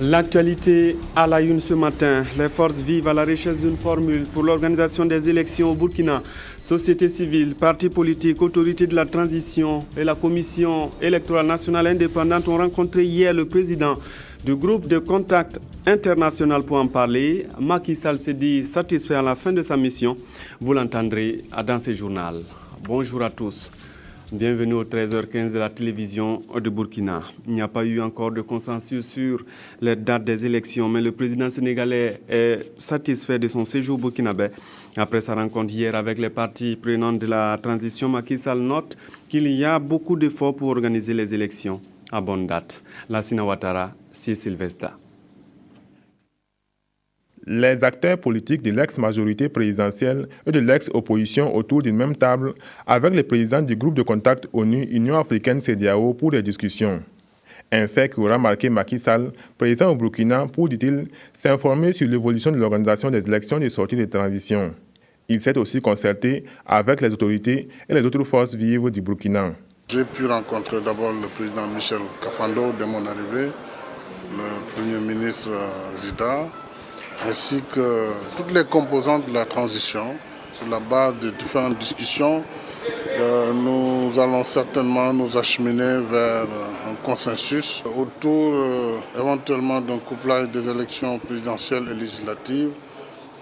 L'actualité à la une ce matin. Les forces vivent à la recherche d'une formule pour l'organisation des élections au Burkina. Société civile, partis politiques, autorités de la transition et la Commission électorale nationale indépendante ont rencontré hier le président du groupe de contact international pour en parler. Macky Sall s'est dit satisfait à la fin de sa mission. Vous l'entendrez dans ce journal. Bonjour à tous. Bienvenue au 13h15 de la télévision de Burkina. Il n'y a pas eu encore de consensus sur les dates des élections, mais le président sénégalais est satisfait de son séjour burkinabé. Après sa rencontre hier avec les parties prenantes de la transition, Macky Sall note qu'il y a beaucoup d'efforts pour organiser les élections à bonne date. Lassina Ouattara, c'est Sylvestre. Les acteurs politiques de l'ex-majorité présidentielle et de l'ex-opposition autour d'une même table avec les présidents du groupe de contact ONU Union africaine CEDEAO pour des discussions. Un fait qui aura marqué Macky Sall, président au Burkina, pour, dit-il, s'informer sur l'évolution de l'organisation des élections de sortie de transition. Il s'est aussi concerté avec les autorités et les autres forces vives du Burkina. J'ai pu rencontrer d'abord le président Michel Kafando dès mon arrivée, le premier ministre Zida, ainsi que toutes les composantes de la transition. Sur la base de différentes discussions, nous allons certainement nous acheminer vers un consensus autour éventuellement d'un couplage des élections présidentielles et législatives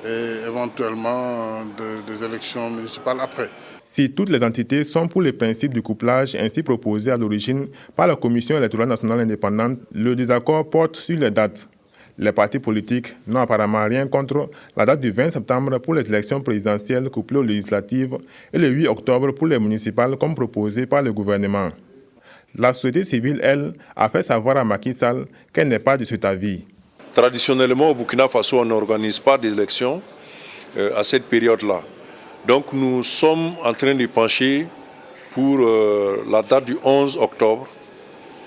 et éventuellement des élections municipales après. Si toutes les entités sont pour les principes du couplage ainsi proposés à l'origine par la Commission électorale nationale indépendante, le désaccord porte sur les dates. Les partis politiques n'ont apparemment rien contre la date du 20 septembre pour les élections présidentielles couplées aux législatives et le 8 octobre pour les municipales comme proposé par le gouvernement. La société civile, elle, a fait savoir à Macky Sall qu'elle n'est pas de cet avis. Traditionnellement, au Burkina Faso, on n'organise pas d'élections à cette période-là. Donc nous sommes en train de pencher pour la date du 11 octobre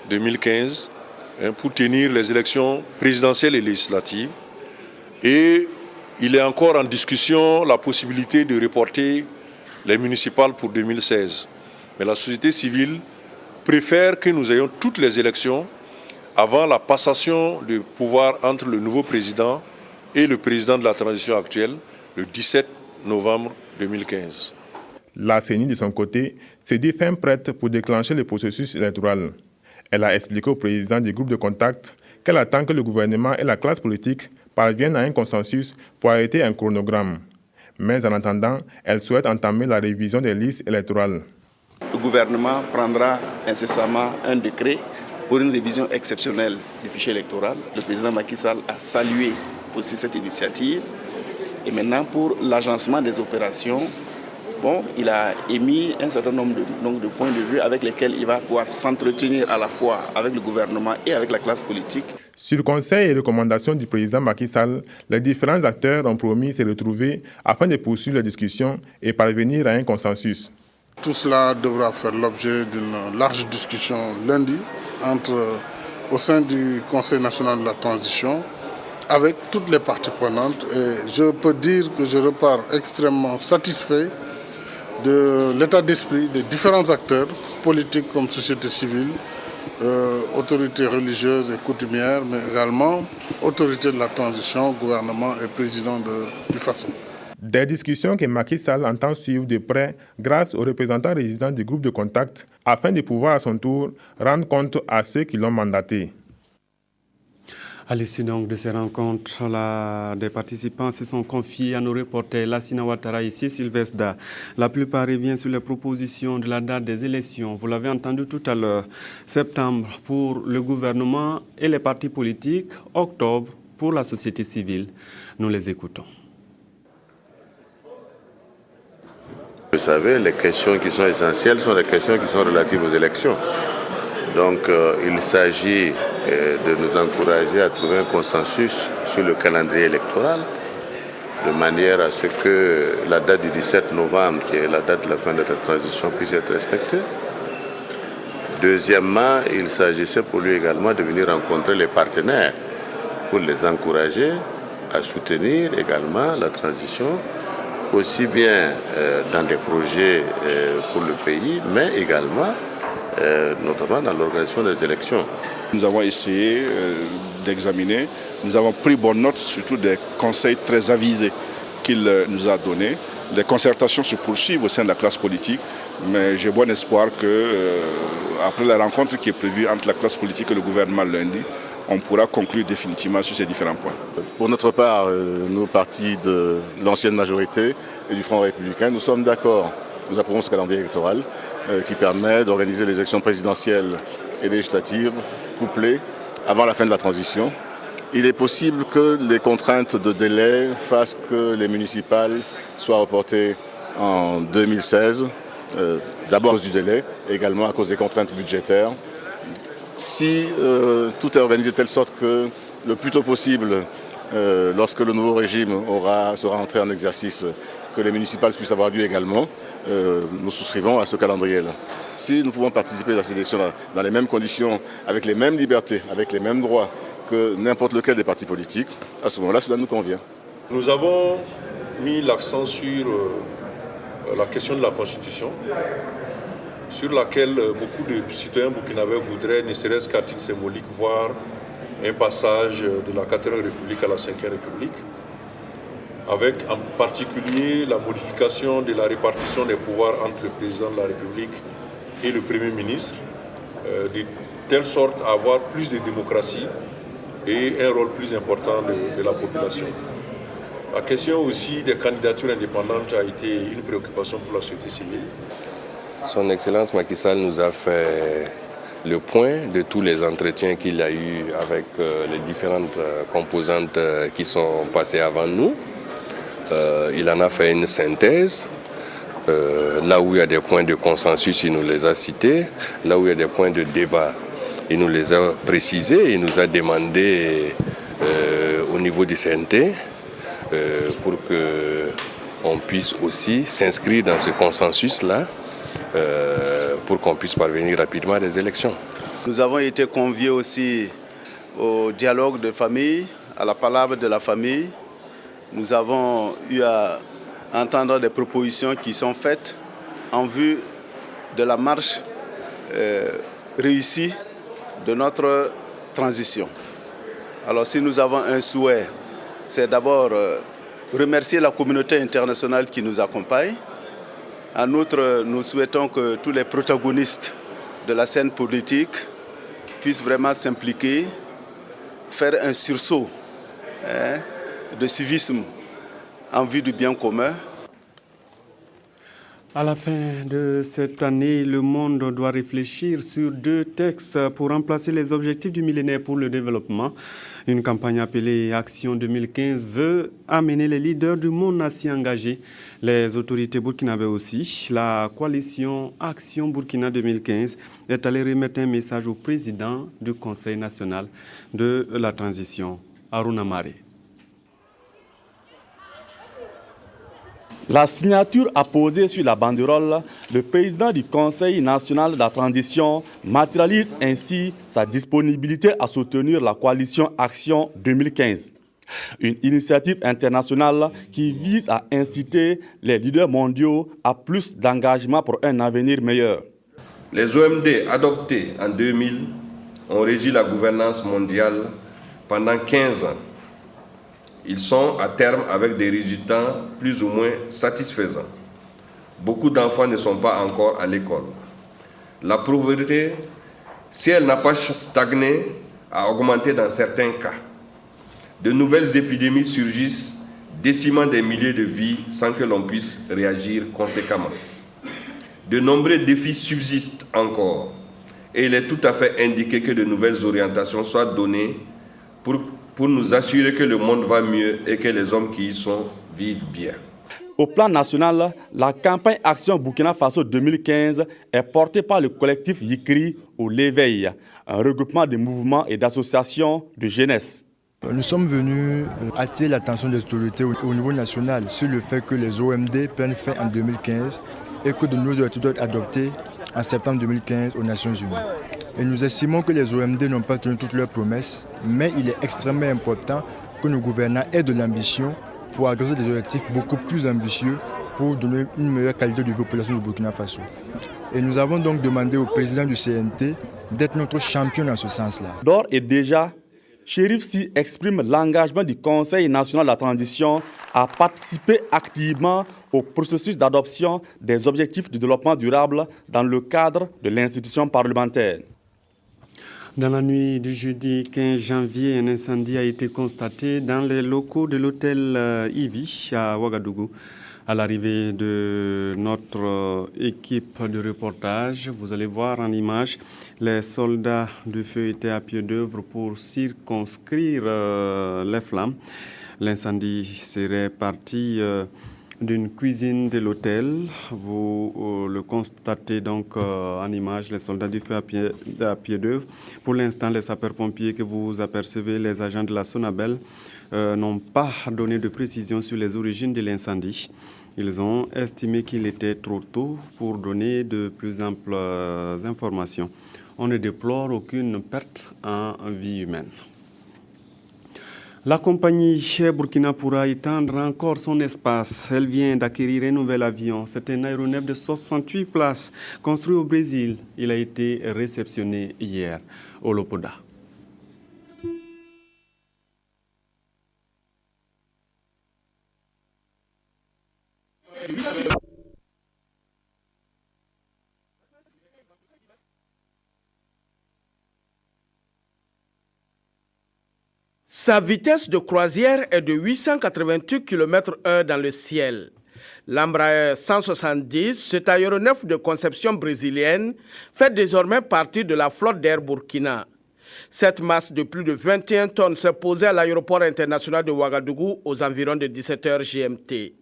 2015 pour tenir les élections présidentielles et législatives. Et il est encore en discussion la possibilité de reporter les municipales pour 2016. Mais la société civile préfère que nous ayons toutes les élections avant la passation de pouvoir entre le nouveau président et le président de la transition actuelle, le 17 novembre 2015. La CENI, de son côté, s'est dit fin prête pour déclencher le processus électoral. Elle a expliqué au président du groupe de contact qu'elle attend que le gouvernement et la classe politique parviennent à un consensus pour arrêter un chronogramme. Mais en attendant, elle souhaite entamer la révision des listes électorales. Le gouvernement prendra incessamment un décret pour une révision exceptionnelle du fichier électoral. Le président Macky Sall a salué aussi cette initiative. Et maintenant, pour l'agencement des opérations, il a émis un certain nombre de points de vue avec lesquels il va pouvoir s'entretenir à la fois avec le gouvernement et avec la classe politique. Sur conseil et recommandations du président Macky Sall, les différents acteurs ont promis se retrouver afin de poursuivre la discussion et parvenir à un consensus. Tout cela devra faire l'objet d'une large discussion lundi au sein du Conseil national de la transition avec toutes les parties prenantes. Et je peux dire que je repars extrêmement satisfait de l'état d'esprit des différents acteurs, politiques comme société civile, autorités religieuses et coutumières, mais également autorités de la transition, gouvernement et président du FASO. Des discussions que Macky Sall entend suivre de près grâce aux représentants résidents du groupe de contact afin de pouvoir à son tour rendre compte à ceux qui l'ont mandaté. À l'issue donc de ces rencontres, des participants se sont confiés à nos reporters Lassina Ouattara et Sylvestre. La plupart reviennent sur les propositions de la date des élections. Vous l'avez entendu tout à l'heure. Septembre pour le gouvernement et les partis politiques. Octobre pour la société civile. Nous les écoutons. Vous savez, les questions qui sont essentielles sont les questions qui sont relatives aux élections. Donc il s'agit de nous encourager à trouver un consensus sur le calendrier électoral, de manière à ce que la date du 17 novembre, qui est la date de la fin de la transition, puisse être respectée. Deuxièmement, il s'agissait pour lui également de venir rencontrer les partenaires pour les encourager à soutenir également la transition, aussi bien dans des projets pour le pays, mais également notamment dans l'organisation des élections. Nous avons essayé d'examiner. Nous avons pris bonne note surtout des conseils très avisés qu'il nous a donnés. Les concertations se poursuivent au sein de la classe politique, mais j'ai bon espoir qu'après la rencontre qui est prévue entre la classe politique et le gouvernement lundi, on pourra conclure définitivement sur ces différents points. Pour notre part, nos partis de l'ancienne majorité et du Front républicain, nous sommes d'accord. Nous approuvons ce calendrier électoral qui permet d'organiser les élections présidentielles et législatives couplées avant la fin de la transition. Il est possible que les contraintes de délai fassent que les municipales soient reportées en 2016, d'abord à cause du délai, et également à cause des contraintes budgétaires. Si tout est organisé de telle sorte que le plus tôt possible, lorsque le nouveau régime sera entré en exercice, que les municipales puissent avoir lieu également, nous souscrivons à ce calendrier-là. Si nous pouvons participer à ces élections dans les mêmes conditions, avec les mêmes libertés, avec les mêmes droits que n'importe lequel des partis politiques, à ce moment-là, cela nous convient. Nous avons mis l'accent sur la question de la Constitution, sur laquelle beaucoup de citoyens burkinabés voudraient, ne serait-ce qu'à titre symbolique, voir un passage de la 4e République à la 5e République, avec en particulier la modification de la répartition des pouvoirs entre le président de la République et le Premier ministre, de telle sorte à avoir plus de démocratie et un rôle plus important de la population. La question aussi des candidatures indépendantes a été une préoccupation pour la société civile. Son Excellence Macky Sall nous a fait le point de tous les entretiens qu'il a eus avec les différentes composantes qui sont passées avant nous. Il en a fait une synthèse. Là où il y a des points de consensus, il nous les a cités. Là où il y a des points de débat, il nous les a précisés. Il nous a demandé au niveau du CNT pour qu'on puisse aussi s'inscrire dans ce consensus-là pour qu'on puisse parvenir rapidement à des élections. Nous avons été conviés aussi au dialogue de famille, à la palabre de la famille. Nous avons eu à entendre des propositions qui sont faites en vue de la marche réussie de notre transition. Alors si nous avons un souhait, c'est d'abord remercier la communauté internationale qui nous accompagne. En outre, nous souhaitons que tous les protagonistes de la scène politique puissent vraiment s'impliquer, faire un sursaut de civisme en vue du bien commun. À la fin de cette année, le monde doit réfléchir sur 2 textes pour remplacer les objectifs du millénaire pour le développement. Une campagne appelée Action 2015 veut amener les leaders du monde à s'y engager. Les autorités burkinabées aussi. La coalition Action Burkina 2015 est allée remettre un message au président du Conseil national de la transition, Harouna Maré. La signature apposée sur la banderole, le président du Conseil national de la transition matérialise ainsi sa disponibilité à soutenir la coalition Action 2015. Une initiative internationale qui vise à inciter les leaders mondiaux à plus d'engagement pour un avenir meilleur. Les OMD adoptés en 2000 ont régi la gouvernance mondiale pendant 15 ans. Ils sont à terme avec des résultats plus ou moins satisfaisants. Beaucoup d'enfants ne sont pas encore à l'école. La pauvreté, si elle n'a pas stagné, a augmenté dans certains cas. De nouvelles épidémies surgissent, décimant des milliers de vies sans que l'on puisse réagir conséquemment. De nombreux défis subsistent encore et il est tout à fait indiqué que de nouvelles orientations soient données pour nous assurer que le monde va mieux et que les hommes qui y sont vivent bien. Au plan national, la campagne Action Burkina Faso 2015 est portée par le collectif Yikri ou l'éveil, un regroupement de mouvements et d'associations de jeunesse. Nous sommes venus attirer l'attention des autorités au niveau national sur le fait que les OMD prennent fin en 2015 et que de nouvelles directives doivent être adoptées en septembre 2015 aux Nations Unies. Et nous estimons que les OMD n'ont pas tenu toutes leurs promesses, mais il est extrêmement important que nos gouvernants aient de l'ambition pour agrandir des objectifs beaucoup plus ambitieux pour donner une meilleure qualité de vie aux populations du Burkina Faso. Et nous avons donc demandé au président du CNT d'être notre champion dans ce sens-là. D'ores et déjà, Chérif Sy exprime l'engagement du Conseil national de la transition à participer activement au processus d'adoption des objectifs de développement durable dans le cadre de l'institution parlementaire. Dans la nuit du jeudi 15 janvier, un incendie a été constaté dans les locaux de l'hôtel Ibi à Ouagadougou. À l'arrivée de notre équipe de reportage, vous allez voir en image, les soldats du feu étaient à pied d'œuvre pour circonscrire les flammes. L'incendie serait parti d'une cuisine de l'hôtel. Vous le constatez donc en image, les soldats du feu à pied d'œuvre. Pour l'instant, les sapeurs-pompiers que vous apercevez, les agents de la Sonabel, n'ont pas donné de précision sur les origines de l'incendie. Ils ont estimé qu'il était trop tôt pour donner de plus amples informations. On ne déplore aucune perte en vie humaine. La compagnie Air Burkina pourra étendre encore son espace. Elle vient d'acquérir un nouvel avion. C'est un aéronef de 68 places construit au Brésil. Il a été réceptionné hier au Lopoda. Sa vitesse de croisière est de 888 km/h dans le ciel. L'Embraer 170, cet aéronef de conception brésilienne, fait désormais partie de la flotte d'Air Burkina. Cette masse de plus de 21 tonnes s'est posée à l'aéroport international de Ouagadougou aux environs de 17h GMT.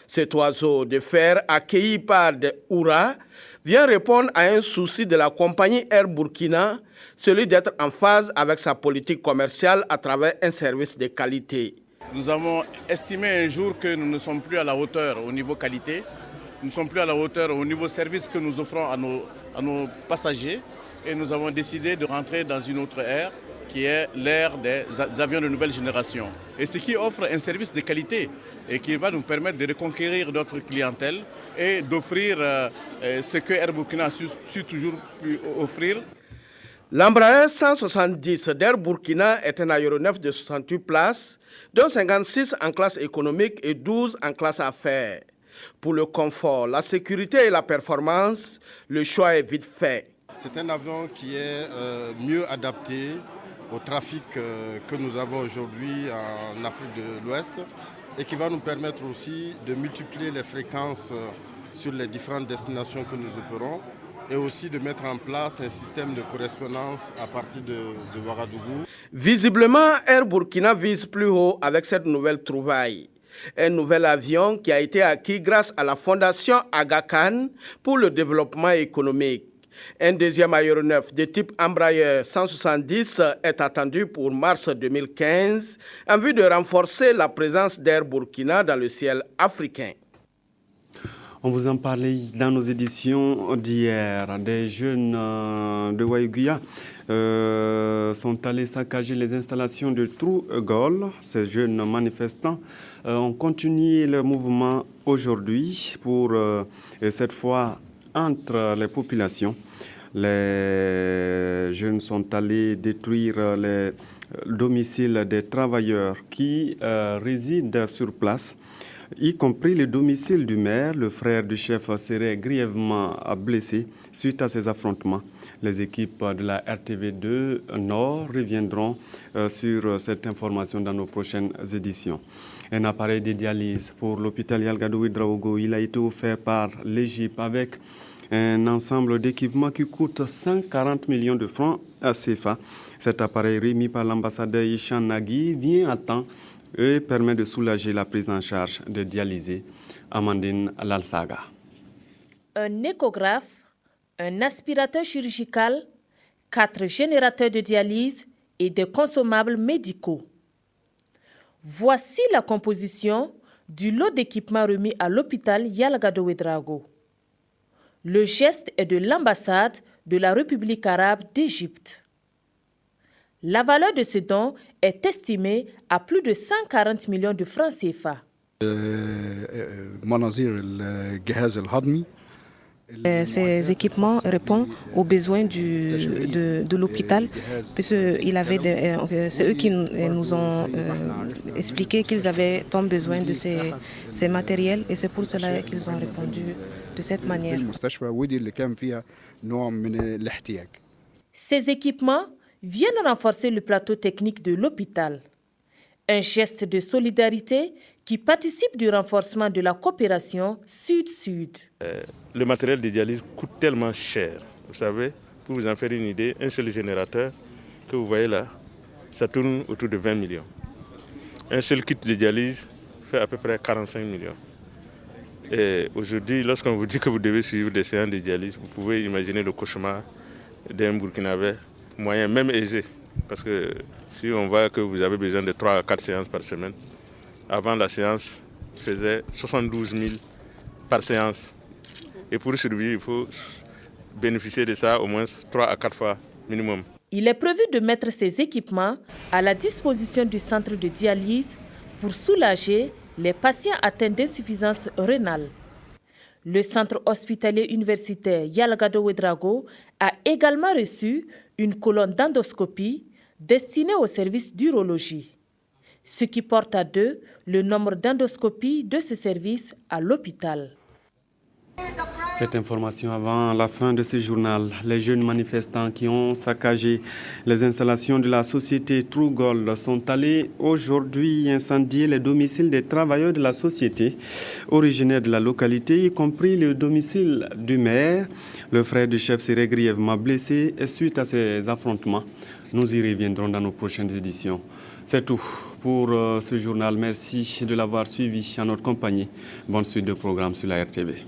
Cet oiseau de fer, accueilli par des hurrahs, vient répondre à un souci de la compagnie Air Burkina, celui d'être en phase avec sa politique commerciale à travers un service de qualité. Nous avons estimé un jour que nous ne sommes plus à la hauteur au niveau qualité, nous ne sommes plus à la hauteur au niveau service que nous offrons à nos passagers et nous avons décidé de rentrer dans une autre ère qui est l'ère des avions de nouvelle génération. Et ce qui offre un service de qualité et qui va nous permettre de reconquérir notre clientèle et d'offrir ce que Air Burkina a su toujours pu offrir. L'Embraer 170 d'Air Burkina est un aéronef de 68 places, dont 56 en classe économique et 12 en classe affaires. Pour le confort, la sécurité et la performance, le choix est vite fait. C'est un avion qui est mieux adapté au trafic que nous avons aujourd'hui en Afrique de l'Ouest et qui va nous permettre aussi de multiplier les fréquences sur les différentes destinations que nous opérons et aussi de mettre en place un système de correspondance à partir de Ouagadougou. Visiblement, Air Burkina vise plus haut avec cette nouvelle trouvaille. Un nouvel avion qui a été acquis grâce à la fondation Aga Khan pour le développement économique. Un deuxième aéronef de type Embraer 170 est attendu pour mars 2015 en vue de renforcer la présence d'Air Burkina dans le ciel africain. On vous en parlait dans nos éditions d'hier. Des jeunes de Waïguya sont allés saccager les installations de Trou-Gol. Ces jeunes manifestants ont continué leur mouvement aujourd'hui pour cette fois entre les populations. Les jeunes sont allés détruire les domiciles des travailleurs qui résident sur place, y compris le domicile du maire. Le frère du chef serait grièvement blessé suite à ces affrontements. Les équipes de la RTV2 Nord reviendront sur cette information dans nos prochaines éditions. Un appareil de dialyse pour l'hôpital Yalgadou Ouedraogo, il a été offert par l'Égypte avec un ensemble d'équipements qui coûte 140 millions de francs à CFA. Cet appareil remis par l'ambassadeur Ishan Nagui vient à temps et permet de soulager la prise en charge des dialysés. Amandine Lalsaga. Un échographe, un aspirateur chirurgical, 4 générateurs de dialyse et des consommables médicaux. Voici la composition du lot d'équipements remis à l'hôpital Yalgadou Ouedraogo. Le geste est de l'ambassade de la République arabe d'Égypte. La valeur de ce don est estimée à plus de 140 millions de francs CFA. مناظير الجهاز الهضمي Ces équipements répondent aux besoins de l'hôpital, puisque c'est eux qui nous ont expliqué qu'ils avaient tant besoin de ces matériels, et c'est pour cela qu'ils ont répondu de cette manière. Ces équipements viennent renforcer le plateau technique de l'hôpital. Un geste de solidarité qui participe du renforcement de la coopération sud-sud. Le matériel de dialyse coûte tellement cher. Vous savez, pour vous en faire une idée, un seul générateur que vous voyez là, ça tourne autour de 20 millions. Un seul kit de dialyse fait à peu près 45 millions. Et aujourd'hui, lorsqu'on vous dit que vous devez suivre des séances de dialyse, vous pouvez imaginer le cauchemar d'un Burkinabé moyen, même aisé. Parce que si on voit que vous avez besoin de 3 à 4 séances par semaine, avant la séance, je faisais 72 000 par séance. Et pour survivre, il faut bénéficier de ça au moins 3 à 4 fois minimum. Il est prévu de mettre ces équipements à la disposition du centre de dialyse pour soulager les patients atteints d'insuffisance rénale. Le centre hospitalier universitaire Yalgado Ouedraogo a également reçu une colonne d'endoscopie destinée au service d'urologie, ce qui porte à 2 le nombre d'endoscopies de ce service à l'hôpital. Cette information avant la fin de ce journal. Les jeunes manifestants qui ont saccagé les installations de la société True Gold sont allés aujourd'hui incendier les domiciles des travailleurs de la société originaires de la localité, y compris le domicile du maire. Le frère du chef serait grièvement blessé suite à ces affrontements. Nous y reviendrons dans nos prochaines éditions. C'est tout pour ce journal. Merci de l'avoir suivi en notre compagnie. Bonne suite de programme sur la RTV.